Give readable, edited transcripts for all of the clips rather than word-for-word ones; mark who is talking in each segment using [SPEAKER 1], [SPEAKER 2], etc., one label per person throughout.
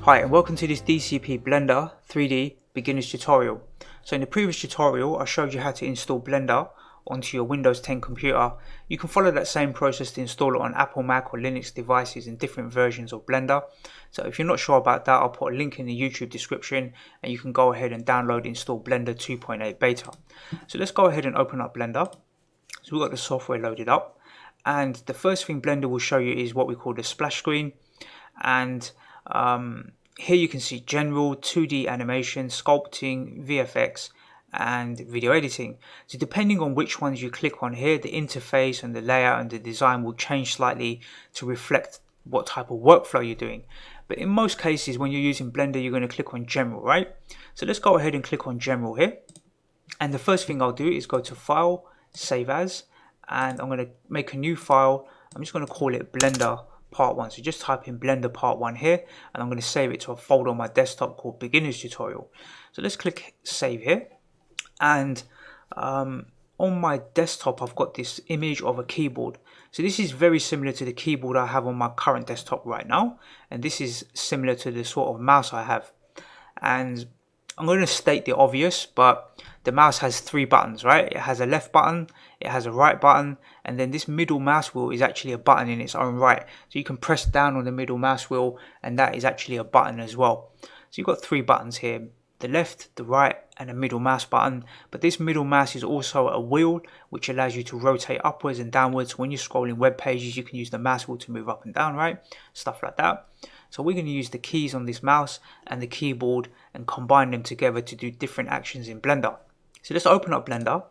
[SPEAKER 1] Hi and welcome to this DCP Blender 3D beginners tutorial. So in the previous tutorial I showed you how to install Blender onto your Windows 10 computer. You can follow that same process to install it on Apple, Mac or Linux devices in different versions of Blender. So if you're not sure about that, I'll put a link in the YouTube description and you can go ahead and download and install Blender 2.8 beta. So let's go ahead and open up Blender. So we've got the software loaded up, and the first thing Blender will show you is what we call the splash screen. And here you can see general, 2D animation, sculpting, VFX and video editing. So depending on which ones you click on here, the interface and the layout and the design will change slightly to reflect what type of workflow you're doing. But in most cases when you're using Blender, you're going to click on general, right? So let's go ahead and click on general here. And the first thing I'll do is go to file, save as, and I'm going to make a new file. I'm just going to call it Blender Part 1. So just type in Blender Part 1 here, and I'm going to save it to a folder on my desktop called Beginners Tutorial. So let's click Save here, and on my desktop I've got this image of a keyboard. So this is very similar to the keyboard I have on my current desktop right now, and this is similar to the sort of mouse I have. And I'm going to state the obvious, but the mouse has three buttons, right? It has a left button, it has a right button, and then this middle mouse wheel is actually a button in its own right. So you can press down on the middle mouse wheel and that is actually a button as well. So you've got three buttons here, the left, the right and a middle mouse button. But this middle mouse is also a wheel which allows you to rotate upwards and downwards. When you're scrolling web pages, you can use the mouse wheel to move up and down, right? Stuff like that. So we're going to use the keys on this mouse and the keyboard and combine them together to do different actions in Blender. So let's open up Blender,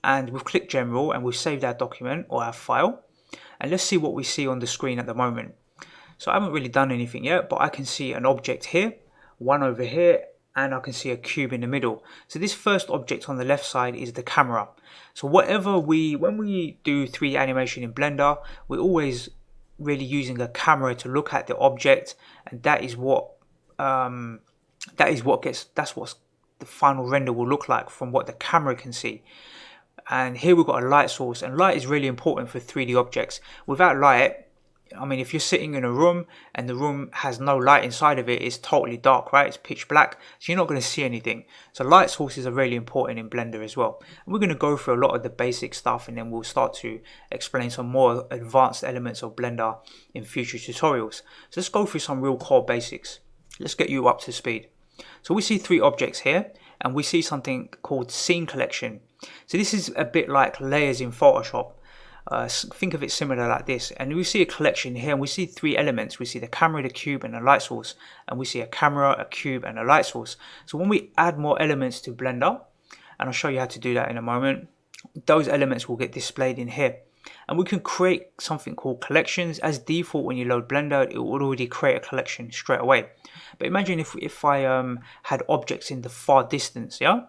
[SPEAKER 1] and we've clicked General and we've saved our document or our file. And let's see what we see on the screen at the moment. So I haven't really done anything yet, but I can see an object here, one over here, and I can see a cube in the middle. So this first object on the left side is the camera. So when we do 3D animation in Blender, we're always really using a camera to look at the object, and that's what the final render will look like from what the camera can see. And here we've got a light source, and light is really important for 3D objects. Without light, I mean, if you're sitting in a room and the room has no light inside of it, it's totally dark, right? It's pitch black, so you're not going to see anything. So light sources are really important in Blender as well. And we're going to go through a lot of the basic stuff, and then we'll start to explain some more advanced elements of Blender in future tutorials. So let's go through some real core basics. Let's get you up to speed. So we see three objects here, and we see something called scene collection. So this is a bit like layers in Photoshop. Think of it similar like this, and we see a collection here, and we see three elements. We see the camera, the cube and a light source, and we see a camera, a cube and a light source. So when we add more elements to Blender, and I'll show you how to do that in a moment, those elements will get displayed in here. And we can create something called collections. As default, when you load Blender, it will already create a collection straight away. But imagine if I had objects in the far distance, yeah?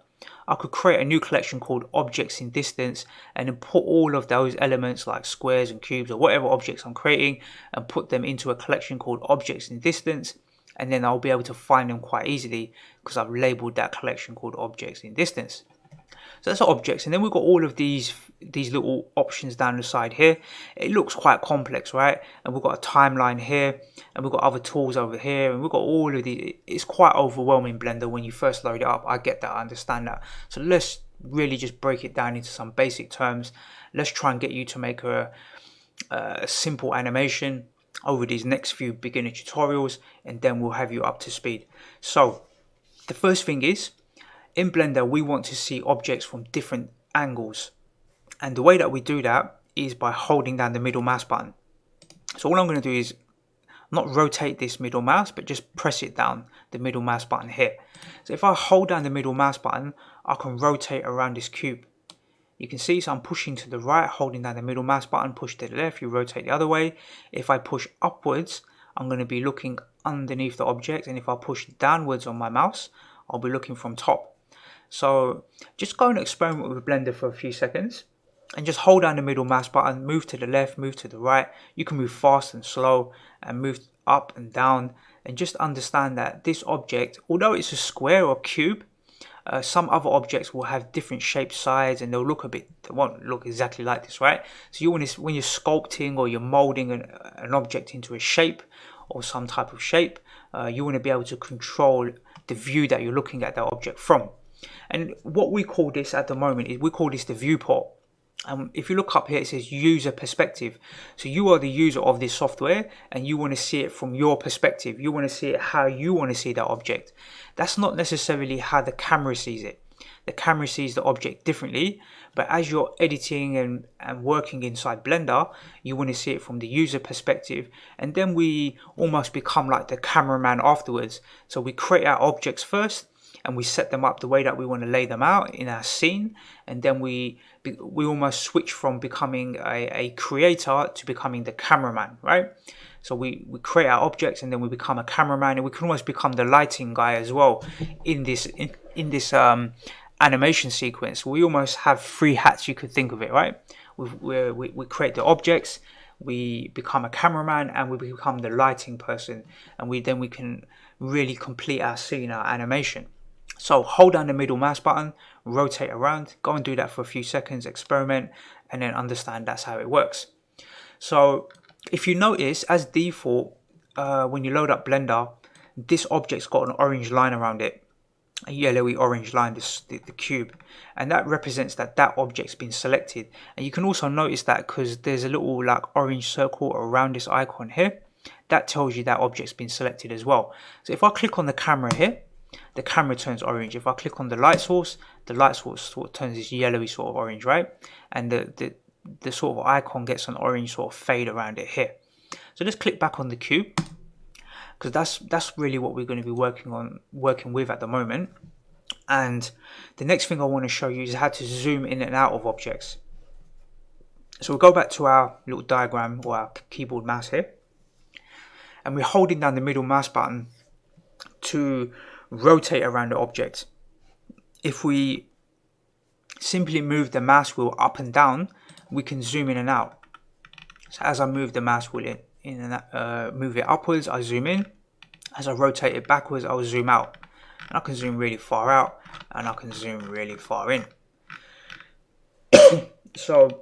[SPEAKER 1] I could create a new collection called objects in distance, and then put all of those elements like squares and cubes or whatever objects I'm creating and put them into a collection called objects in distance, and then I'll be able to find them quite easily because I've labeled that collection called objects in distance. So that's objects, and then we've got all of these little options down the side here. It looks quite complex, right? And we've got a timeline here, and we've got other tools over here, and we've got all of these. It's quite overwhelming, Blender, when you first load it up. I get that, I understand that. So let's really just break it down into some basic terms. Let's try and get you to make a simple animation over these next few beginner tutorials, and then we'll have you up to speed. So the first thing is, in Blender, we want to see objects from different angles. And the way that we do that is by holding down the middle mouse button. So all I'm going to do is not rotate this middle mouse, but just press it down, the middle mouse button here. So if I hold down the middle mouse button, I can rotate around this cube. You can see, so I'm pushing to the right, holding down the middle mouse button, push to the left, you rotate the other way. If I push upwards, I'm going to be looking underneath the object, and if I push downwards on my mouse, I'll be looking from top. So just go and experiment with Blender for a few seconds and just hold down the middle mouse button, move to the left, move to the right. You can move fast and slow and move up and down, and just understand that this object, although it's a square or cube, some other objects will have different shape, sides, and they won't look exactly like this, right? So when you're sculpting or you're molding an object into a shape or some type of shape, you want to be able to control the view that you're looking at that object from. And what we call this at the moment is we call this the viewport. If you look up here, it says user perspective. So you are the user of this software and you want to see it from your perspective. You want to see it how you want to see that object. That's not necessarily how the camera sees it. The camera sees the object differently, but as you're editing and working inside Blender, you want to see it from the user perspective. And then we almost become like the cameraman afterwards. So we create our objects first, and we set them up the way that we want to lay them out in our scene, and then we almost switch from becoming a creator to becoming the cameraman, right? So we create our objects and then we become a cameraman, and we can almost become the lighting guy as well in this animation sequence. We almost have 3 hats, you could think of it, right? We create the objects, we become a cameraman, and we become the lighting person, and we can really complete our scene, our animation. So hold down the middle mouse button, rotate around, go and do that for a few seconds, experiment, and then understand that's how it works. So if you notice, as default, when you load up Blender, this object's got an orange line around it, a yellowy orange line, the cube, and that represents that object's been selected. And you can also notice that because there's a little like orange circle around this icon here, that tells you that object's been selected as well. So if I click on the camera here, the camera turns orange. If I click on the light source sort of turns this yellowy sort of orange, right? And the sort of icon gets an orange sort of fade around it here. So let's click back on the cube, because that's really what we're going to be working with at the moment. And the next thing I want to show you is how to zoom in and out of objects. So we'll go back to our little diagram or our keyboard mouse here, and we're holding down the middle mouse button to rotate around the object. If we simply move the mouse wheel up and down, we can zoom in and out. So as I move the mouse wheel in and move it upwards, I zoom in. As I rotate it backwards, I'll zoom out. And I can zoom really far out, and I can zoom really far in. So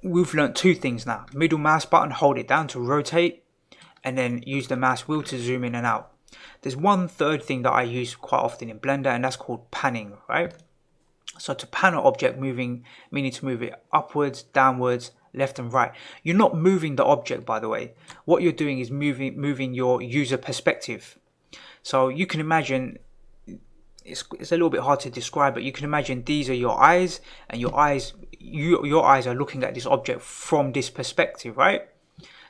[SPEAKER 1] we've learned 2 things now. Middle mouse button, hold it down to rotate, and then use the mouse wheel to zoom in and out. There's one third thing that I use quite often in Blender, and that's called panning, right? So to pan an object, meaning to move it upwards, downwards, left and right. You're not moving the object, by the way. What you're doing is moving your user perspective. So you can imagine, it's a little bit hard to describe, but you can imagine these are your eyes, and your eyes are looking at this object from this perspective, right?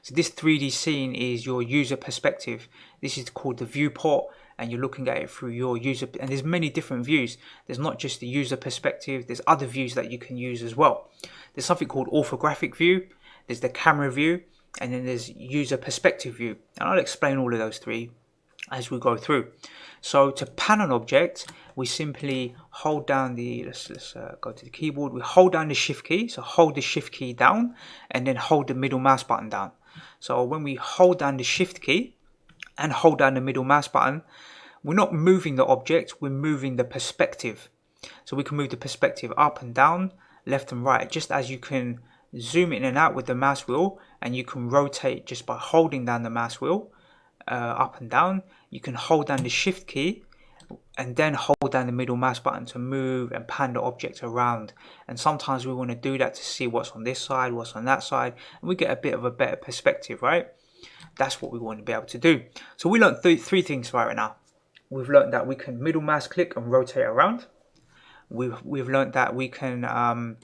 [SPEAKER 1] So this 3D scene is your user perspective. This is called the viewport, and you're looking at it through your user, and there's many different views. There's not just the user perspective, there's other views that you can use as well. There's something called orthographic view, there's the camera view, and then there's user perspective view. And I'll explain all of those 3 as we go through. So to pan an object, we simply hold down the, let's go to the keyboard, we hold down the shift key, so hold the shift key down, and then hold the middle mouse button down. So when we hold down the shift key and hold down the middle mouse button, we're not moving the object, we're moving the perspective. So we can move the perspective up and down, left and right, just as you can zoom in and out with the mouse wheel, and you can rotate just by holding down the mouse wheel up and down. You can hold down the shift key and then hold down the middle mouse button to move and pan the object around. And sometimes we want to do that to see what's on this side, what's on that side, and we get a bit of a better perspective, right? That's what we want to be able to do. So we learned 3 things right now. We've learned that we can middle mouse click and rotate around. We've learned that we can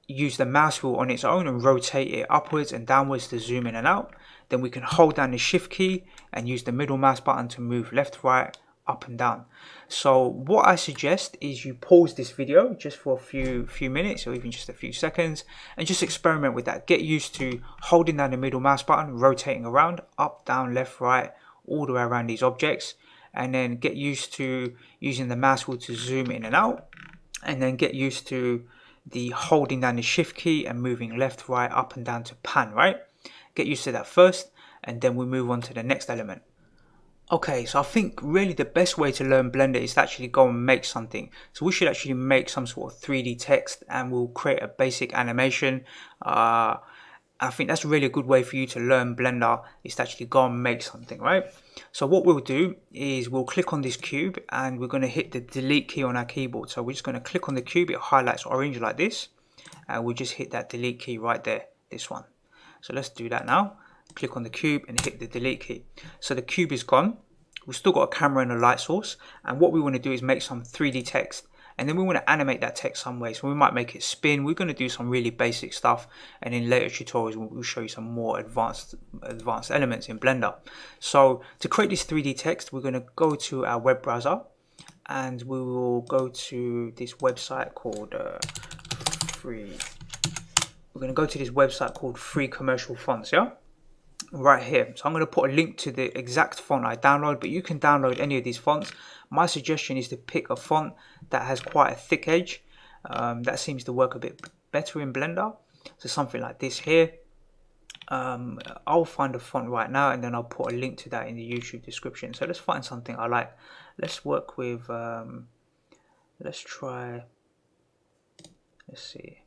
[SPEAKER 1] use the mouse wheel on its own and rotate it upwards and downwards to zoom in and out. Then we can hold down the shift key and use the middle mouse button to move left, right, up and down. So what I suggest is you pause this video just for a few minutes or even just a few seconds and just experiment with that. Get used to holding down the middle mouse button, rotating around, up, down, left, right, all the way around these objects, and then get used to using the mouse wheel to zoom in and out, and then get used to the holding down the shift key and moving left, right, up and down to pan, right? Get used to that first, and then we move on to the next element. Okay, so I think really the best way to learn Blender is to actually go and make something. So we should actually make some sort of 3D text, and we'll create a basic animation. I think that's really a good way for you to learn Blender, is to actually go and make something, right? So what we'll do is we'll click on this cube and we're going to hit the delete key on our keyboard. So we're just going to click on the cube, it highlights orange like this, and we'll just hit that delete key right there, this one. So let's do that now. Click on the cube and hit the delete key. So the cube is gone. We've still got a camera and a light source, and what we want to do is make some 3D text. And then we want to animate that text some way. So we might make it spin. We're going to do some really basic stuff. And in later tutorials, we'll show you some more advanced elements in Blender. So to create this 3D text, we're going to go to our web browser. And we will go to this website called Free. We're going to go to this website called Free Commercial Fonts, yeah? Right here. So I'm going to put a link to the exact font I download, but you can download any of these fonts. My suggestion is to pick a font that has quite a thick edge. That seems to work a bit better in Blender. So something like this here. I'll find a font right now and then I'll put a link to that in the YouTube description. So let's find something I like. Let's work with, let's see.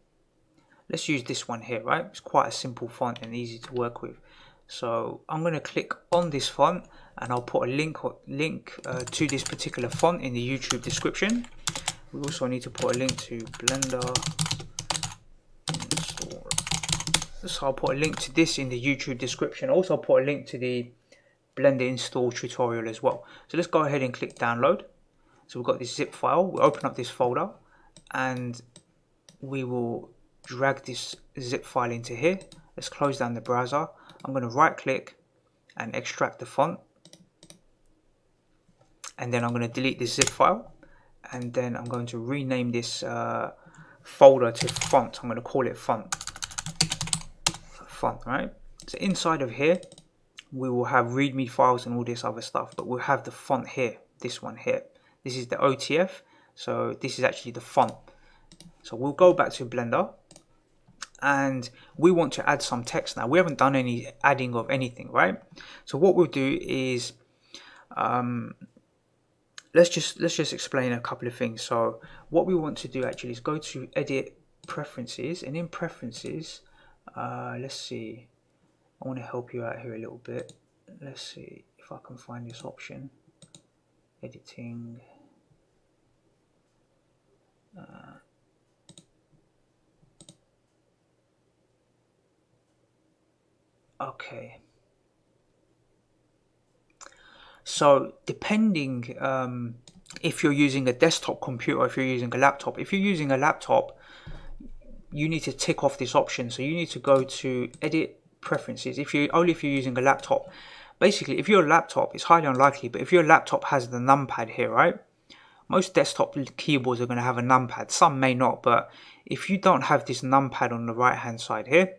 [SPEAKER 1] Let's use this one here, right? It's quite a simple font and easy to work with. So I'm going to click on this font and I'll put a link to this particular font in the YouTube description. We also need to put a link to Blender install. So I'll put a link to this in the YouTube description. Also put a link to the Blender install tutorial as well. So let's go ahead and click download. So we've got this zip file. We'll open up this folder and we will drag this zip file into here. Let's close down the browser. I'm going to right click and extract the font, and then I'm going to delete this zip file, and then I'm going to rename this folder to font. I'm going to call it font, right? So inside of here we will have readme files and all this other stuff, but we'll have the font here, this one here. This is the OTF, so this is actually the font. So we'll go back to Blender and we want to add some text now. We haven't done any adding of anything, right? So what we'll do is let's just explain a couple of things. So what we want to do actually is go to edit preferences, and in preferences let's see, I want to help you out here a little bit. Let's see if I can find this option, editing, okay. So depending if you're using a desktop computer or if you're using a laptop. If you're using a laptop, you need to tick off this option. So you need to go to edit preferences. If you're using a laptop. Basically, if you're a laptop, it's highly unlikely, but if your laptop has the numpad here, right? Most desktop keyboards are going to have a numpad. Some may not, but if you don't have this numpad on the right hand side here,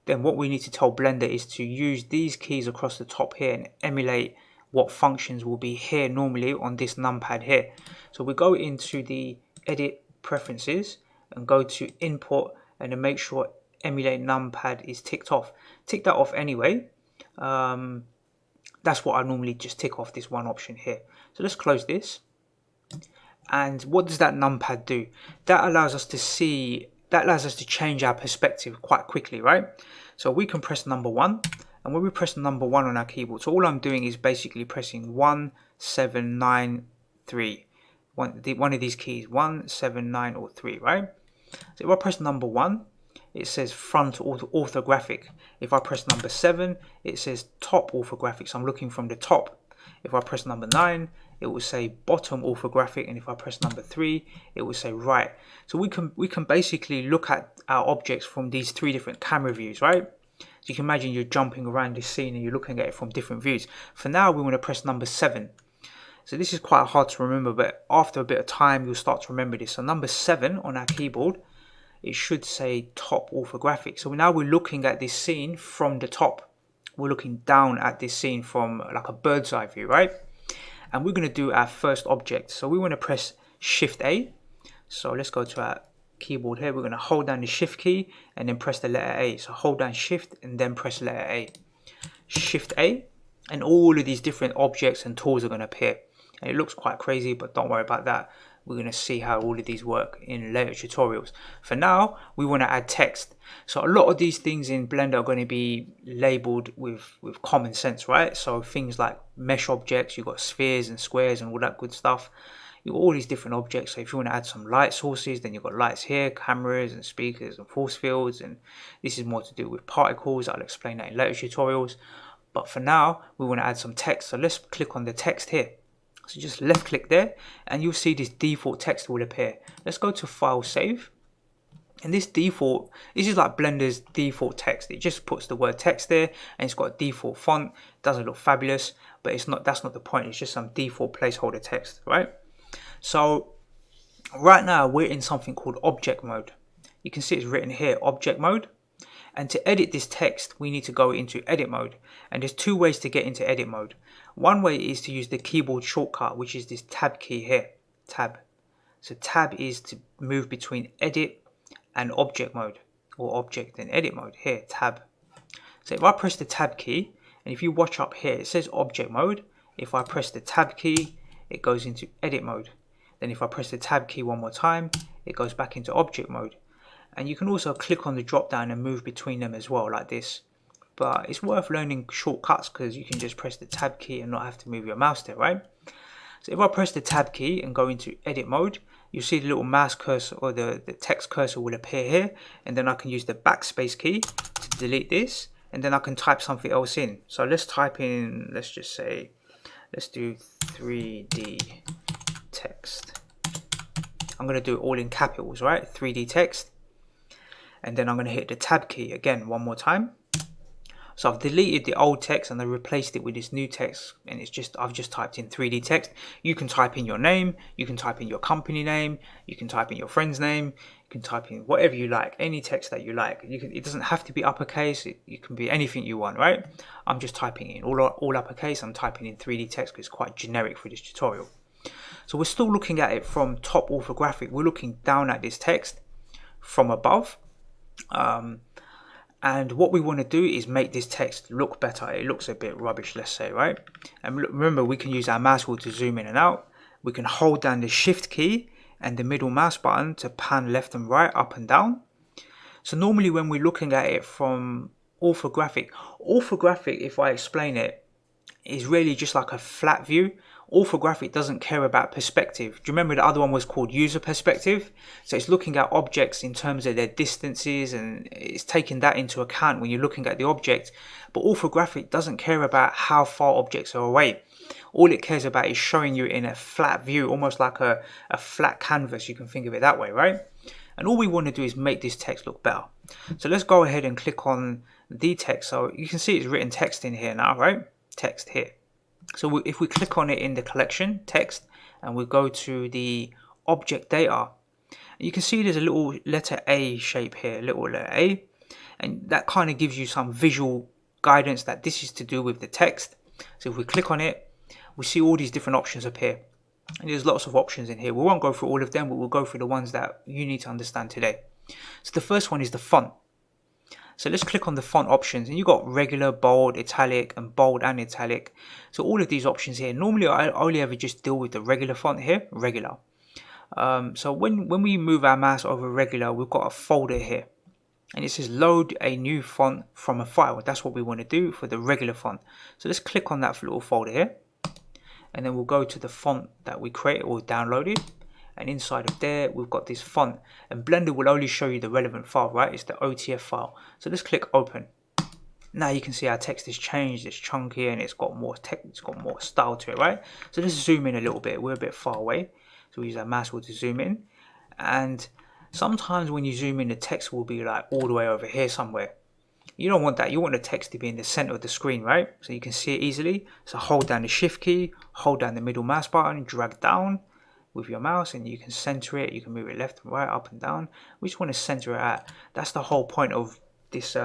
[SPEAKER 1] then what we need to tell Blender is to use these keys across the top here and emulate what functions will be here normally on this numpad here. So we go into the edit preferences and go to input and then make sure emulate numpad is ticked off. Tick that off anyway. That's what I normally just tick off, this one option here. So let's close this. And what does that numpad do? That allows us to see, that allows us to change our perspective quite quickly, right? So we can press number 1, and when we press number 1 on our keyboard, so all I'm doing is basically pressing 1, 7, 9, 3. One of these keys, 1, 7, 9, or 3, right? So if I press number 1, it says front orthographic. If I press number 7, it says top orthographic. So I'm looking from the top. If I press number 9, it will say bottom orthographic, and if I press number 3, it will say right. So we can basically look at our objects from these 3 different camera views, right? So you can imagine you're jumping around this scene and you're looking at it from different views. For now, we want to press number 7. So this is quite hard to remember, but after a bit of time, you'll start to remember this. So number 7 on our keyboard, it should say top orthographic. So now we're looking at this scene from the top. We're looking down at this scene from like a bird's eye view, right? And we're going to do our first object. So we want to press Shift A. So let's go to our keyboard here. We're going to hold down the Shift key and then press the letter A. So hold down Shift and then press letter A. Shift A, and all of these different objects and tools are going to appear. And it looks quite crazy, but don't worry about that. we're going to see how all of these work in later tutorials. For now, we want to add text. So a lot of these things in Blender are going to be labeled with common sense, right? So things like mesh objects, you've got spheres and squares and all that good stuff. You've got all these different objects. So if you want to add some light sources, then you've got lights here, cameras and speakers and force fields. And this is more to do with particles. I'll explain that in later tutorials. But for now, we want to add some text. So let's click on the text here. So just left click there and you'll see this default text will appear. Let's go to File, Save. And this is like Blender's default text. It just puts the word text there and it's got a default font. It doesn't look fabulous, but that's not the point. It's just some default placeholder text, right? So right now we're in something called object mode. You can see it's written here, object mode. And to edit this text, we need to go into edit mode. And there's two ways to get into edit mode. One way is to use the keyboard shortcut, which is this tab key here, tab. So tab is to move between edit and object mode, or object and edit mode, here, tab. So if I press the tab key, and if you watch up here, it says object mode. If I press the tab key, it goes into edit mode. Then if I press the tab key one more time, it goes back into object mode. And you can also click on the drop down and move between them as well, like this. But it's worth learning shortcuts because you can just press the tab key and not have to move your mouse there, right? So if I press the tab key and go into edit mode, you'll see the little mouse cursor or the text cursor will appear here. And then I can use the backspace key to delete this. And then I can type something else in. So let's type in, let's just say, let's do 3D text. I'm going to do it all in capitals, right? 3D text. And then I'm going to hit the tab key again one more time. So I've deleted the old text and I replaced it with this new text, and I've just typed in 3D text. You can type in your name, you can type in your company name, you can type in your friend's name, you can type in whatever you like, any text that you like. It doesn't have to be uppercase, it can be anything you want, right? I'm just typing in all uppercase. I'm typing in 3D text because it's quite generic for this tutorial. So we're still looking at it from top orthographic. We're looking down at this text from above. And what we want to do is make this text look better. It looks a bit rubbish, let's say, right? And remember, we can use our mouse wheel to zoom in and out. We can hold down the shift key and the middle mouse button to pan left and right, up and down. So normally when we're looking at it from orthographic, if I explain it, is really just like a flat view. Orthographic doesn't care about perspective. Do you remember the other one was called user perspective? So it's looking at objects in terms of their distances, and it's taking that into account when you're looking at the object. But orthographic doesn't care about how far objects are away. All it cares about is showing you in a flat view, almost like a flat canvas. You can think of it that way, right? And all we want to do is make this text look better. So let's go ahead and click on the text. So you can see it's written text in here now, right? Text here. So if we click on it in the collection text and we go to the object data, you can see there's a little letter A shape here, little letter A, and that kind of gives you some visual guidance that this is to do with the text. So if we click on it, we see all these different options appear, and there's lots of options in here. We won't go through all of them, but we'll go through the ones that you need to understand today. So the first one is the font. So let's click on the font options, and you've got regular, bold, italic, and bold and italic. So all of these options here, normally I only ever just deal with the regular font here, regular. So when we move our mouse over regular, we've got a folder here. And it says load a new font from a file. That's what we want to do for the regular font. So let's click on that little folder here. And then we'll go to the font that we created or downloaded. And inside of there, we've got this font, and Blender will only show you the relevant file, right? It's the OTF file. So let's click open. Now you can see our text has changed, it's chunky, and it's got more text, it's got more style to it, right? So let's zoom in a little bit. We're a bit far away, so we use our mouse wheel to zoom in. And sometimes when you zoom in, the text will be like all the way over here somewhere. You don't want that. You want the text to be in the center of the screen, right? So you can see it easily. So hold down the shift key, hold down the middle mouse button, drag down with your mouse, and you can center it. You can move it left and right, up and down. We just want to center it out. That's the whole point of this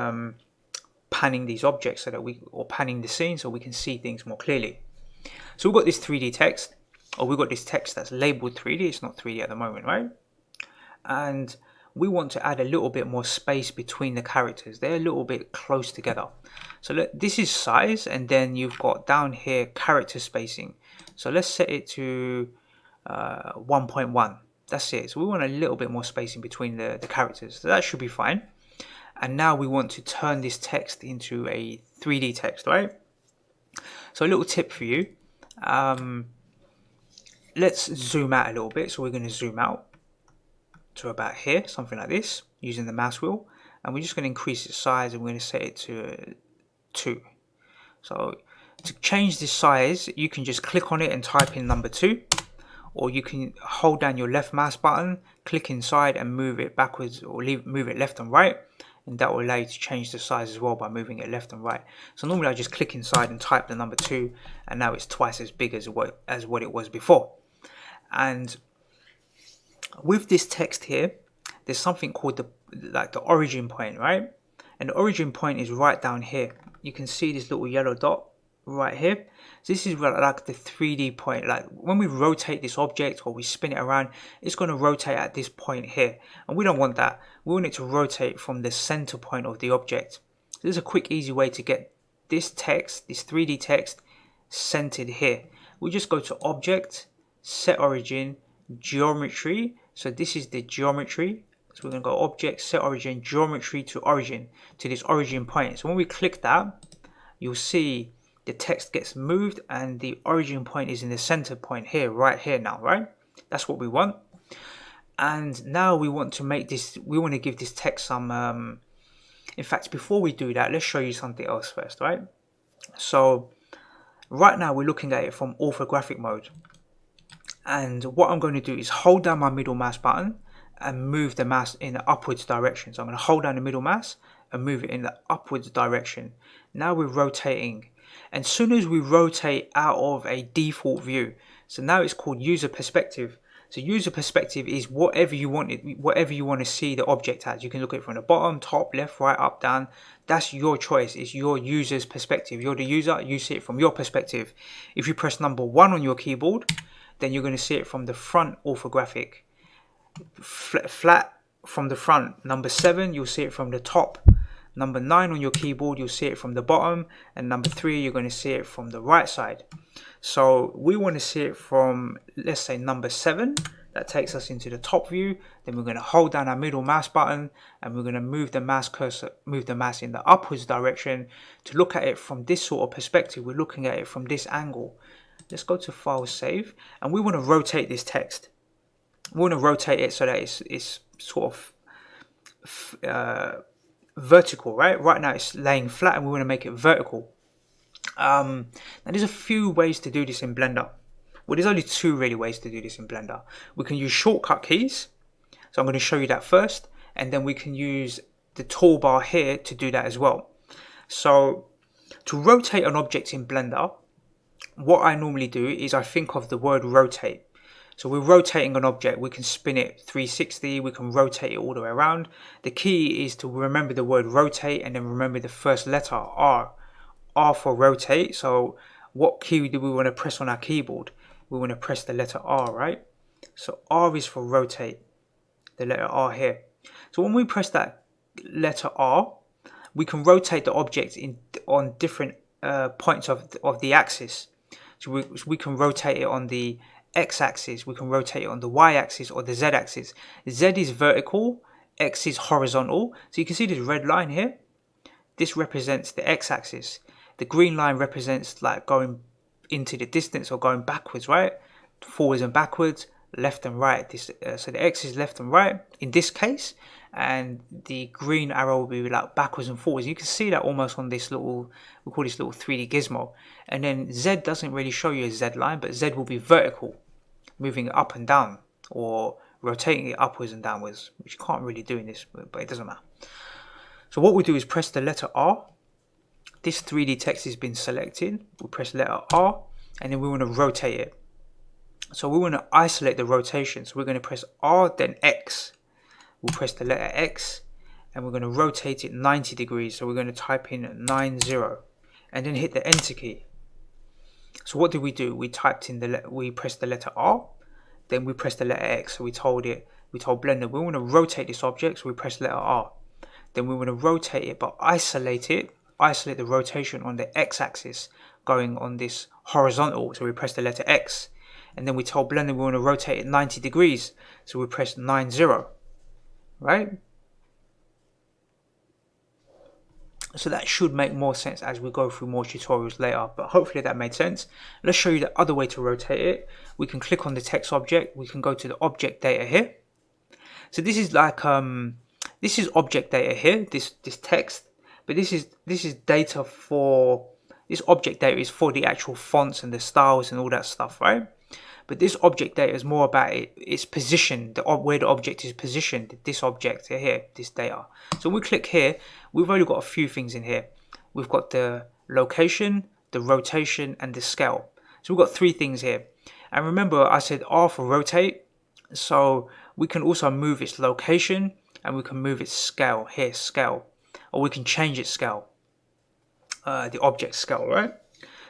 [SPEAKER 1] panning these objects, so that or panning the scene, so we can see things more clearly. So we've got this 3D text, or we've got this text that's labeled 3D. It's not 3D at the moment, right? And we want to add a little bit more space between the characters. They're a little bit close together. So look, this is size, and then you've got down here character spacing. So let's set it to 1.1. That's it. So we want a little bit more spacing between the characters. So that should be fine. And now we want to turn this text into a 3D text, right? So a little tip for you. Let's zoom out a little bit. So we're going to zoom out to about here, something like this, using the mouse wheel. And we're just going to increase its size, and we're going to set it to 2. So to change this size, you can just click on it and type in number 2. Or you can hold down your left mouse button, click inside and move it backwards, or move it left and right. And that will allow you to change the size as well by moving it left and right. So normally I just click inside and type the number 2, and now it's twice as big as what it was before. And with this text here, there's something called the origin point, right? And the origin point is right down here. You can see this little yellow dot right here. So this is like the 3D point. Like when we rotate this object or we spin it around, it's going to rotate at this point here, and we don't want that. We want it to rotate from the center point of the object. So there's a quick, easy way to get this text, this 3D text, centered here. We just go to Object, Set Origin, Geometry. So this is the geometry. So we're going to go Object, Set Origin, Geometry to Origin, to this origin point. So when we click that, you'll see the text gets moved and the origin point is in the center point here, right here now, right? That's what we want. And now we want to make this, we want to give this text some, in fact, before we do that, let's show you something else first, right? So right now we're looking at it from orthographic mode. And what I'm going to do is hold down my middle mouse button and move the mouse in the upwards direction. So I'm going to hold down the middle mouse and move it in the upwards direction. Now we're rotating. And as soon as we rotate out of a default view, so now it's called user perspective. So user perspective is whatever you want to see the object as. You can look at it from the bottom, top, left, right, up, down. That's your choice. It's your user's perspective. You're the user, you see it from your perspective. If you press number 1 on your keyboard, then you're going to see it from the front orthographic. Flat from the front. Number 7, you'll see it from the top. Number 9 on your keyboard, you'll see it from the bottom. And number 3, you're going to see it from the right side. So we want to see it from, let's say, number 7. That takes us into the top view. Then we're going to hold down our middle mouse button and we're going to move the mouse cursor, move the mouse in the upwards direction. To look at it from this sort of perspective, we're looking at it from this angle. Let's go to File, Save, and we want to rotate this text. We want to rotate it so that it's sort of vertical, right? Right now it's laying flat and we want to make it vertical. Now there's a few ways to do this in Blender. Well, there's only 2 really ways to do this in Blender. We can use shortcut keys. So I'm going to show you that first, and then we can use the toolbar here to do that as well. So to rotate an object in Blender, what I normally do is I think of the word rotate. So we're rotating an object, we can spin it 360, we can rotate it all the way around. The key is to remember the word rotate and then remember the first letter, R. R for rotate. So what key do we want to press on our keyboard? We want to press the letter R, right? So R is for rotate, the letter R here. So when we press that letter R, we can rotate the object on different points of the axis. So we can rotate it on the X-axis, we can rotate it on the Y-axis or the Z-axis. Z is vertical, X is horizontal. So you can see this red line here. This represents the X-axis. The green line represents like going into the distance or going backwards, right? Forwards and backwards, left and right. So the X is left and right in this case, and the green arrow will be like backwards and forwards. You can see that almost on this little, we call this little 3D gizmo. And then Z doesn't really show you a Z line, but Z will be vertical, moving it up and down or rotating it upwards and downwards, which you can't really do in this, but it doesn't matter. So what we do is press the letter R. This 3D text has been selected. We press letter R and then we want to rotate it. So we want to isolate the rotation. So we're going to press R, then X. We'll press the letter X and we're going to rotate it 90 degrees. So we're going to type in 90 and then hit the enter key. So what did we do? We typed in we pressed the letter R, then we pressed the letter X. So we told Blender we want to rotate this object. So we press letter R. Then we want to rotate it, but isolate the rotation on the X-axis going on this horizontal. So we press the letter X. and then we tell Blender we want to rotate it 90 degrees. So we press 90, right? So that should make more sense as we go through more tutorials later, but hopefully that made sense. Let's show you the other way to rotate it. We can click on the text object, we can go to the object data here. So this is like this is object data here, this text, but this is data for, this object data is for the actual fonts and the styles and all that stuff, right? But this object data is more about its position, where the object is positioned, this object here, this data. So we click here, we've only got a few things in here. We've got the location, the rotation, and the scale. So we've got 3 things here. And remember I said R for rotate, so we can also move its location and we can move its scale here, scale, or we can change its scale, the object scale, right?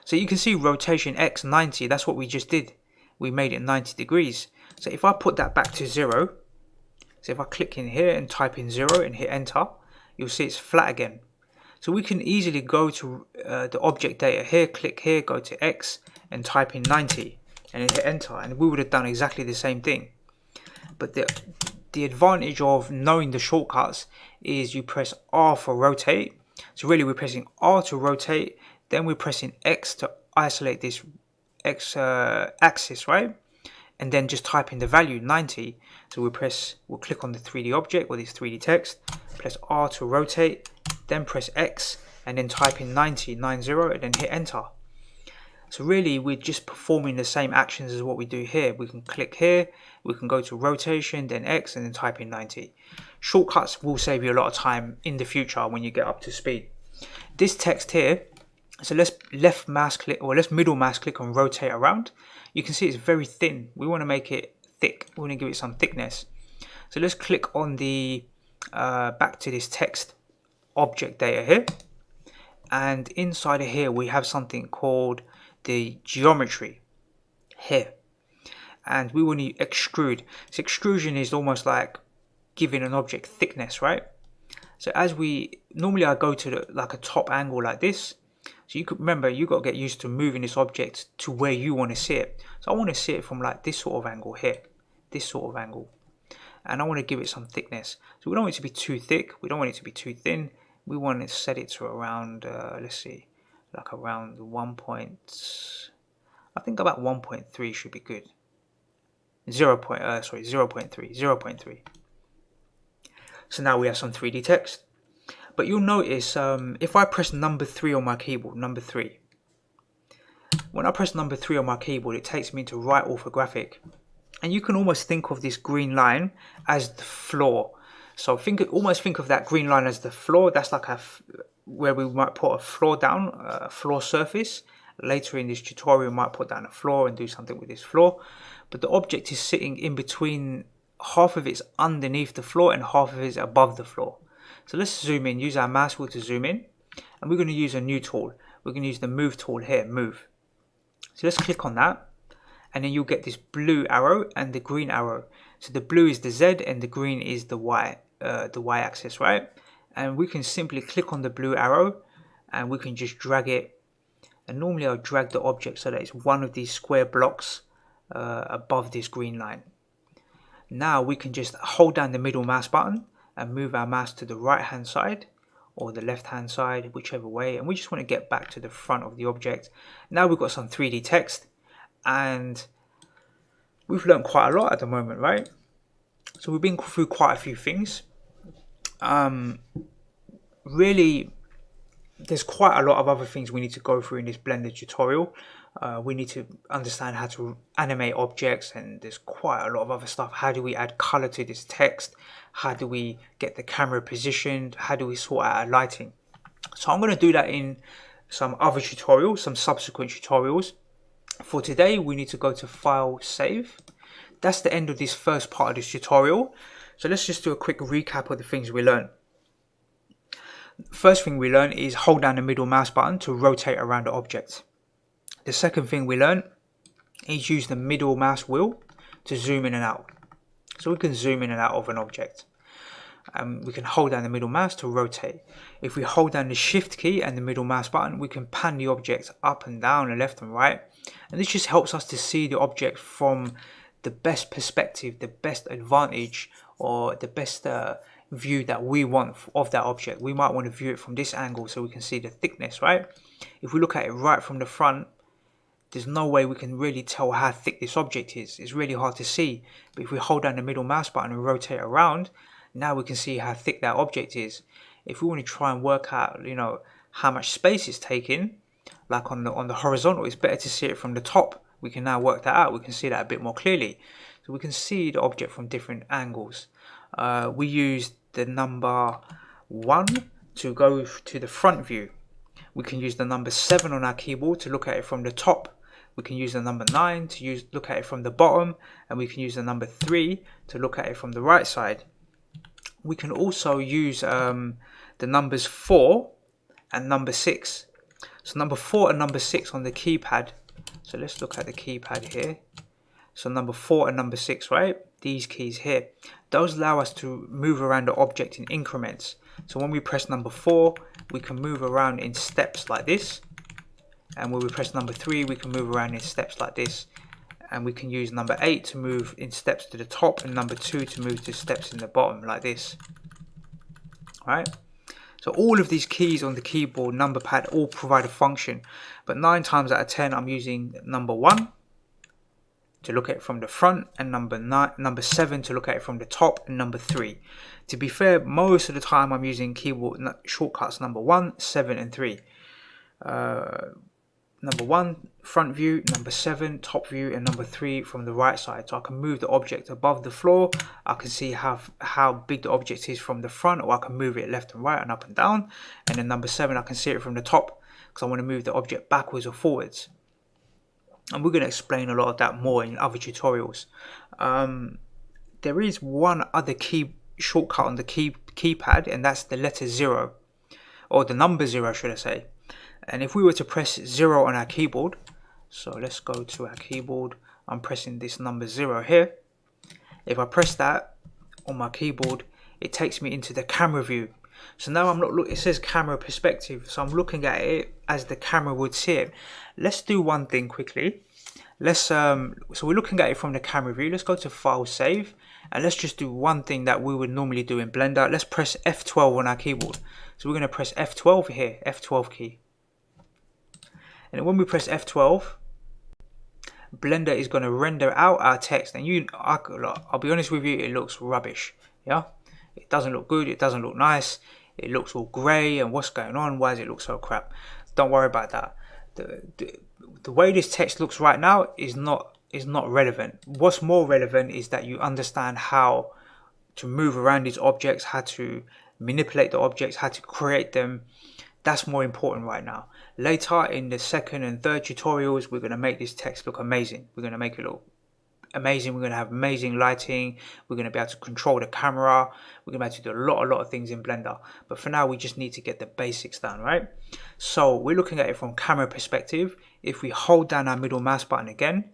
[SPEAKER 1] So you can see rotation X 90, that's what we just did. We made it 90 degrees. So if I put that back to 0, so if I click in here and type in 0 and hit enter, you'll see it's flat again. So we can easily go to the object data here, click here, go to X and type in 90 and then hit enter, and we would have done exactly the same thing. But the advantage of knowing the shortcuts is you press R for rotate. So really we're pressing R to rotate, then we're pressing X to isolate this X axis, right? And then just type in the value 90. So we'll click on the 3D object or this 3D text, press R to rotate, then press X and then type in 90 and then hit enter. So really we're just performing the same actions as what we do here. We can click here, we can go to rotation, then X and then type in 90. Shortcuts will save you a lot of time in the future when you get up to speed. This text here, so let's left mouse click, or let's middle mouse click on rotate around. You can see it's very thin. We want to make it thick. We want to give it some thickness. So let's click on the back to this text object data here, and inside of here we have something called the geometry here, and we want to extrude. So extrusion is almost like giving an object thickness, right? So as we normally I go to like a top angle like this. So you could remember, you got to get used to moving this object to where you want to see it. So I want to see it from like this sort of angle here, this sort of angle, and I want to give it some thickness. So we don't want it to be too thick, we don't want it to be too thin. We want to set it to around, let's see, like around I think about 1.3 should be good. 0.3. So now we have some 3D text. But you'll notice if I press number 3 on my keyboard, number 3. When I press number 3 on my keyboard, it takes me into right orthographic. And you can almost think of this green line as the floor. So almost think of that green line as the floor. That's like where we might put a floor down, a floor surface. Later in this tutorial, we might put down a floor and do something with this floor. But the object is sitting in between, half of it's underneath the floor and half of it's above the floor. So let's zoom in, use our mouse wheel to zoom in, and we're going to use a new tool. We're going to use the move tool here, move. So let's click on that, and then you'll get this blue arrow and the green arrow. So the blue is the Z and the green is the Y axis, right? And we can simply click on the blue arrow and we can just drag it. And normally I'll drag the object so that it's one of these square blocks above this green line. Now we can just hold down the middle mouse button and move our mouse to the right hand side or the left hand side, whichever way, and we just want to get back to the front of the object. Now we've got some 3D text and we've learned quite a lot at the moment, right? So we've been through quite a few things. Really, there's quite a lot of other things we need to go through in this Blender tutorial. We need to understand how to animate objects, and there's quite a lot of other stuff. How do we add color to this text? How do we get the camera positioned? How do we sort out our lighting? So I'm going to do that in some other tutorials, some subsequent tutorials. For today, we need to go to File, Save. That's the end of this first part of this tutorial. So let's just do a quick recap of the things we learned. First thing we learned is hold down the middle mouse button to rotate around the object. The second thing we learned is use the middle mouse wheel to zoom in and out. So we can zoom in and out of an object. We can hold down the middle mouse to rotate. If we hold down the shift key and the middle mouse button, we can pan the object up and down and left and right. And this just helps us to see the object from the best perspective, the best advantage, or the best view that we want of that object. We might want to view it from this angle so we can see the thickness, right? If we look at it right from the front, there's no way we can really tell how thick this object is. It's really hard to see. But if we hold down the middle mouse button and rotate around, now we can see how thick that object is. If we want to try and work out, how much space it's taking, like on the horizontal, it's better to see it from the top. We can now work that out. We can see that a bit more clearly. So we can see the object from different angles. We use the number 1 to go to the front view. We can use the number 7 on our keyboard to look at it from the top. We can use the number 9 to look at it from the bottom, and we can use the number 3 to look at it from the right side. We can also use the numbers 4 and number 6. So number 4 and number 6 on the keypad. So let's look at the keypad here. So number 4 and number 6, right? These keys here. Those allow us to move around the object in increments. So when we press number 4, we can move around in steps like this. And when we press number 3, we can move around in steps like this. And we can use number 8 to move in steps to the top, and number 2 to move to steps in the bottom like this. Alright? So all of these keys on the keyboard, number pad, all provide a function. But 9 times out of 10, I'm using number 1 to look at it from the front, and number 7 to look at it from the top, and number 3. To be fair, most of the time I'm using keyboard shortcuts number 1, 7 and 3. Number 1 front view, number 7 top view, and number 3 from the right side. So I can move the object above the floor. I can see how big the object is from the front, or I can move it left and right and up and down. And then number 7, I can see it from the top because I want to move the object backwards or forwards. And we're going to explain a lot of that more in other tutorials. There is one other key shortcut on the keypad, and that's the letter 0, or the number 0 should I say. And if we were to press 0 on our keyboard, so let's go to our keyboard, I'm pressing this number 0 here. If I press that on my keyboard, it takes me into the camera view. So now I'm not it says camera perspective, so I'm looking at it as the camera would see it. Let's do one thing quickly. So we're looking at it from the camera view. Let's go to File, Save, and let's just do one thing that we would normally do in Blender. Let's press F12 on our keyboard. So we're going to press F12 here, F12 key. And when we press F12, Blender is going to render out our text. And I'll be honest with you, it looks rubbish. Yeah, it doesn't look good. It doesn't look nice. It looks all grey. And what's going on? Why does it look so crap? Don't worry about that. The way this text looks right now is not relevant. What's more relevant is that you understand how to move around these objects, how to manipulate the objects, how to create them. That's more important right now. Later in the second and third tutorials, we're going to make this text look amazing. We're going to make it look amazing. We're going to have amazing lighting. We're going to be able to control the camera. We're going to be able to do a lot of things in Blender. But for now, we just need to get the basics down, right? So we're looking at it from camera perspective. If we hold down our middle mouse button again,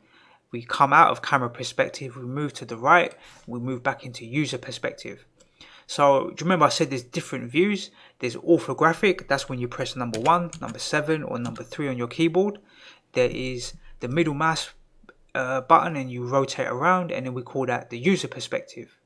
[SPEAKER 1] we come out of camera perspective, we move to the right, we move back into user perspective. So do you remember I said there's different views? There's orthographic, that's when you press number 1, number 7 or number 3 on your keyboard. There is the middle mouse button and you rotate around, and then we call that the user perspective.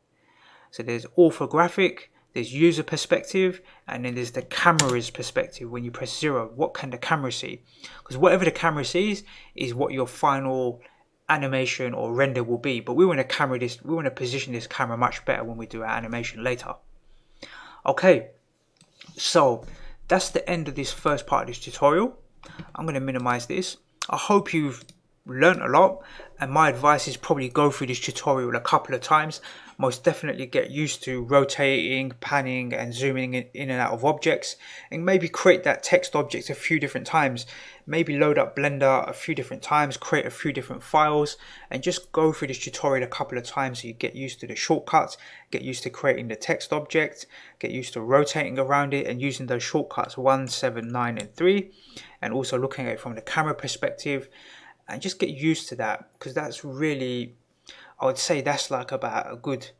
[SPEAKER 1] So there's orthographic, there's user perspective, and then there's the camera's perspective. When you press 0, what can the camera see? Because whatever the camera sees is what your final animation or render will be, but we want to position this camera much better when we do our animation later. Okay, so that's the end of this first part of this tutorial. I'm going to minimize this. I hope you've learned a lot, and my advice is probably go through this tutorial a couple of times. Most definitely get used to rotating, panning and zooming in and out of objects, and maybe create that text object a few different times. Maybe load up Blender a few different times, create a few different files, and just go through this tutorial a couple of times so you get used to the shortcuts, get used to creating the text object, get used to rotating around it and using those shortcuts 1, 7, 9 and 3, and also looking at it from the camera perspective, and just get used to that, because that's really, I would say that's like about a good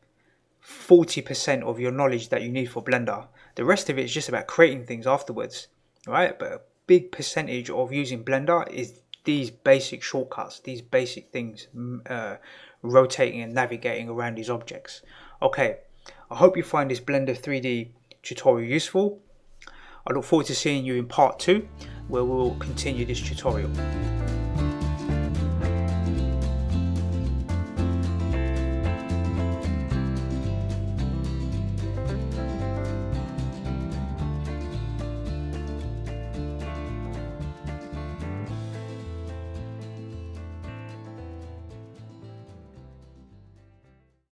[SPEAKER 1] 40% of your knowledge that you need for Blender. The rest of it is just about creating things afterwards, right? But a big percentage of using Blender is these basic shortcuts, these basic things, rotating and navigating around these objects. Okay, I hope you find this Blender 3D tutorial useful. I look forward to seeing you in part 2, where we'll continue this tutorial.